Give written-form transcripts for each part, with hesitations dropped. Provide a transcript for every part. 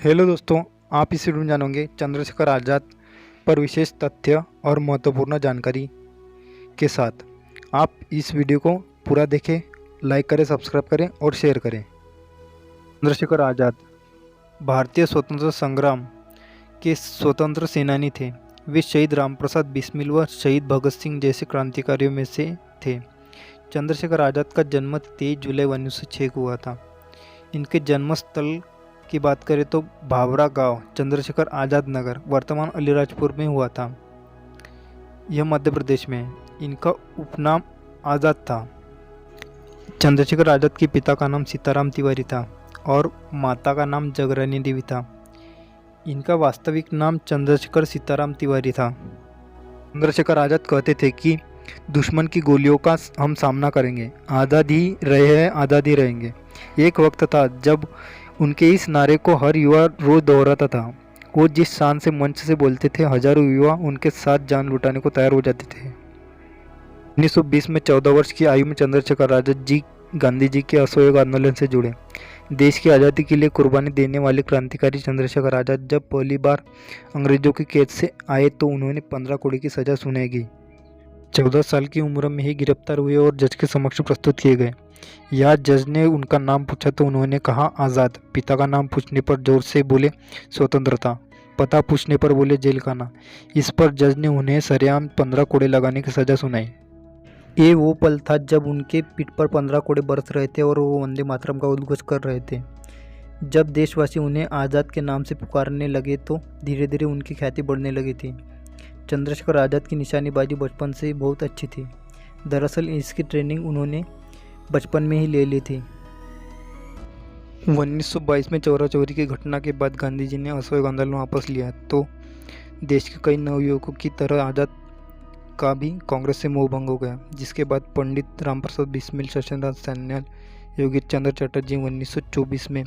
Hello दोस्तों, आप इस वीडियो में जानोगे चंद्रशेखर आज़ाद पर विशेष तथ्य और महत्वपूर्ण जानकारी के साथ। आप इस वीडियो को पूरा देखें, लाइक करें, सब्सक्राइब करें और शेयर करें। चंद्रशेखर आज़ाद भारतीय स्वतंत्रता संग्राम के स्वतंत्र सेनानी थे। वे शहीद रामप्रसाद बिस्मिल व शहीद भगत सिंह जैसे क्रांतिकारियों में से थे। चंद्रशेखर आज़ाद का जन्म 23 जुलाई 1906 को हुआ था। इनके जन्मस्थल की बात करें तो भावरा गांव, चंद्रशेखर आज़ाद नगर, वर्तमान अलीराजपुर में हुआ था। यह मध्य प्रदेश में है। इनका उपनाम आज़ाद था। चंद्रशेखर आज़ाद के पिता का नाम सीताराम तिवारी था और माता का नाम जगरानी देवी था। इनका वास्तविक नाम चंद्रशेखर सीताराम तिवारी था। चंद्रशेखर आज़ाद कहते थे कि दुश्मन की गोलियों का हम सामना करेंगे, आज़ाद ही रहे हैं, आज़ाद ही रहेंगे। एक वक्त था जब उनके इस नारे को हर युवा रोज दोहराता था। वो जिस शान से मंच से बोलते थे, हजारों युवा उनके साथ जान लुटाने को तैयार हो जाते थे। 1920 में 14 वर्ष की आयु में चंद्रशेखर आज़ाद जी गांधी जी के असहयोग आंदोलन से जुड़े। देश की आज़ादी के लिए कुर्बानी देने वाले क्रांतिकारी चंद्रशेखर आज़ाद जब पहली बार अंग्रेजों की कैद से आए तो उन्होंने 15 कोड़े की सजा सुनाई गई। 14 साल की उम्र में ही गिरफ्तार हुए और जज के समक्ष प्रस्तुत किए गए। यहाँ जज ने उनका नाम पूछा तो उन्होंने कहा आज़ाद। पिता का नाम पूछने पर जोर से बोले स्वतंत्रता। पता पूछने पर बोले जेल खाना। इस पर जज ने उन्हें सरेआम 15 कोड़े लगाने की सजा सुनाई। ये वो पल था जब उनके पीठ पर 15 कोड़े बरस रहे थे और वो वंदे मातरम का उद्घोष कर रहे थे। जब देशवासी उन्हें आज़ाद के नाम से पुकारने लगे तो धीरे धीरे उनकी ख्याति बढ़ने लगी थी। चंद्रशेखर आज़ाद की निशानेबाजी बचपन से बहुत अच्छी थी। दरअसल इसकी ट्रेनिंग उन्होंने बचपन में ही ले ली थी। 1922 में चौरा चौरी की घटना के बाद गांधी जी ने असहयोग आंदोलन वापस लिया तो देश के कई नवयुवकों की तरह आज़ाद का भी कांग्रेस से मोह भंग हो गया, जिसके बाद पंडित रामप्रसाद बिस्मिल, शशनराज सान्याल, योगी चंद्र चटर्जी 1924 में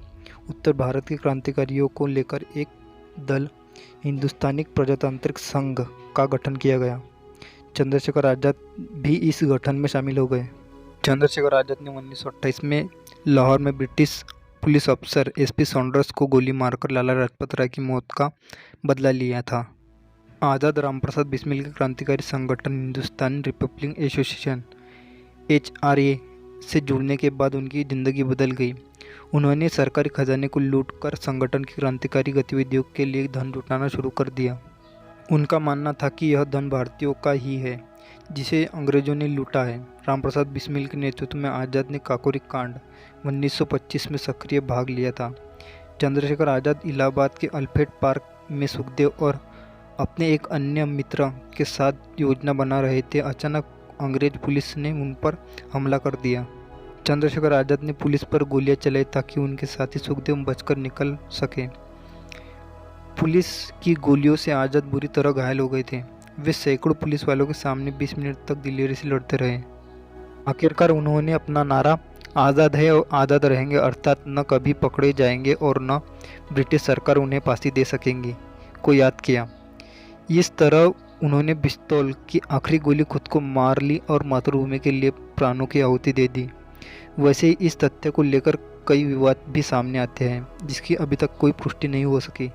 उत्तर भारत के क्रांतिकारियों को लेकर एक दल हिंदुस्तानी प्रजातांत्रिक संघ का गठन किया गया। चंद्रशेखर आज़ाद भी इस गठन में शामिल हो गए। चंद्रशेखर आज़ाद ने 1928 में लाहौर में ब्रिटिश पुलिस अफसर एसपी सॉन्डर्स को गोली मारकर लाला लाजपत राय की मौत का बदला लिया था। आज़ाद रामप्रसाद बिस्मिल के क्रांतिकारी संगठन हिंदुस्तान रिपब्लिक एसोसिएशन HRA से जुड़ने के बाद उनकी ज़िंदगी बदल गई। उन्होंने सरकारी खजाने को लूटकर संगठन की क्रांतिकारी गतिविधियों के लिए धन जुटाना शुरू कर दिया। उनका मानना था कि यह धन भारतीयों का ही है जिसे अंग्रेजों ने लूटा है। रामप्रसाद बिस्मिल के नेतृत्व में आज़ाद ने काकोरी कांड 1925 में सक्रिय भाग लिया था। चंद्रशेखर आज़ाद इलाहाबाद के अल्फ्रेड पार्क में सुखदेव और अपने एक अन्य मित्र के साथ योजना बना रहे थे। अचानक अंग्रेज पुलिस ने उन पर हमला कर दिया। चंद्रशेखर आज़ाद ने पुलिस पर गोलियां चलाई ताकि उनके साथी सुखदेव बचकर निकल सके। पुलिस की गोलियों से आज़ाद बुरी तरह घायल हो गए थे। वे सैकड़ों पुलिस वालों के सामने 20 मिनट तक दिलेरी से लड़ते रहे। आखिरकार उन्होंने अपना नारा आज़ाद है और आज़ाद रहेंगे, अर्थात न कभी पकड़े जाएंगे और न ब्रिटिश सरकार उन्हें फांसी दे सकेंगी, को याद किया। इस तरह उन्होंने पिस्तौल की आखिरी गोली खुद को मार ली और मातृभूमि के लिए प्राणों की आहुति दे दी। वैसे ही इस तथ्य को लेकर कई विवाद भी सामने आते हैं जिसकी अभी तक कोई पुष्टि नहीं हो सकी।